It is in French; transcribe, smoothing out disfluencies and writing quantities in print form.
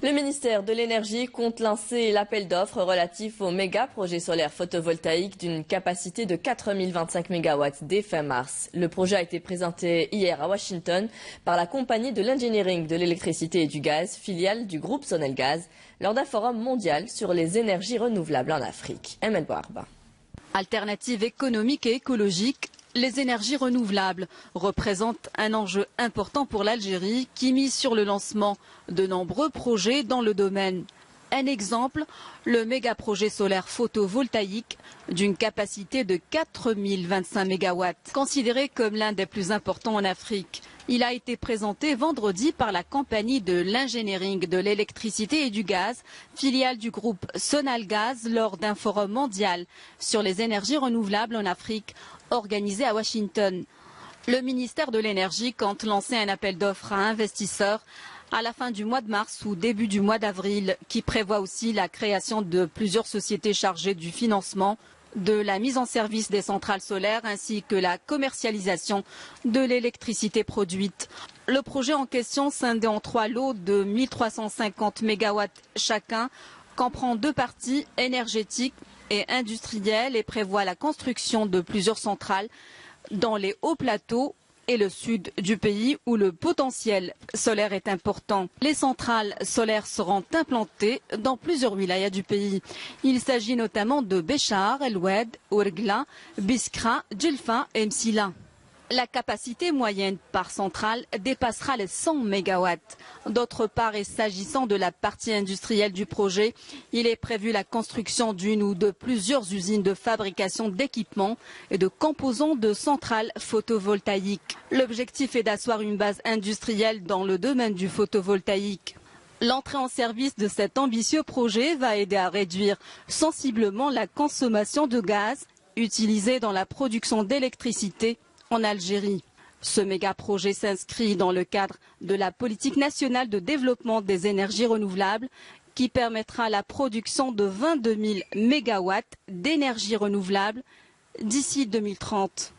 Le ministère de l'Énergie compte lancer l'appel d'offres relatif au méga projet solaire photovoltaïque d'une capacité de 4025 MW dès fin mars. Le projet a été présenté hier à Washington par la compagnie de l'engineering de l'électricité et du gaz, filiale du groupe Sonelgaz, lors d'un forum mondial sur les énergies renouvelables en Afrique. Ahmed Bouarba. Alternative économique et écologique, les énergies renouvelables représentent un enjeu important pour l'Algérie qui mise sur le lancement de nombreux projets dans le domaine. Un exemple, le méga-projet solaire photovoltaïque d'une capacité de 4025 MW, considéré comme l'un des plus importants en Afrique. Il a été présenté vendredi par la compagnie de l'engineering de l'électricité et du gaz, filiale du groupe Sonelgaz, lors d'un forum mondial sur les énergies renouvelables en Afrique, organisé à Washington. Le ministère de l'Énergie compte lancer un appel d'offres à investisseurs à la fin du mois de mars ou début du mois d'avril, qui prévoit aussi la création de plusieurs sociétés chargées du financement, de la mise en service des centrales solaires ainsi que la commercialisation de l'électricité produite. Le projet en question, scindé en 3 lots de 1350 MW chacun, comprend 2 parties énergétiques et industrielles et prévoit la construction de plusieurs centrales dans les hauts plateaux et le sud du pays où le potentiel solaire est important. Les centrales solaires seront implantées dans plusieurs wilayas du pays. Il s'agit notamment de Béchar, El Oued, Ouergla, Biskra, Djelfa et Msila. La capacité moyenne par centrale dépassera les 100 MW. D'autre part, et s'agissant de la partie industrielle du projet, il est prévu la construction d'une ou de plusieurs usines de fabrication d'équipements et de composants de centrales photovoltaïques. L'objectif est d'asseoir une base industrielle dans le domaine du photovoltaïque. L'entrée en service de cet ambitieux projet va aider à réduire sensiblement la consommation de gaz utilisée dans la production d'électricité en Algérie. Ce méga-projet s'inscrit dans le cadre de la politique nationale de développement des énergies renouvelables qui permettra la production de 22 000 MW d'énergie renouvelable d'ici 2030.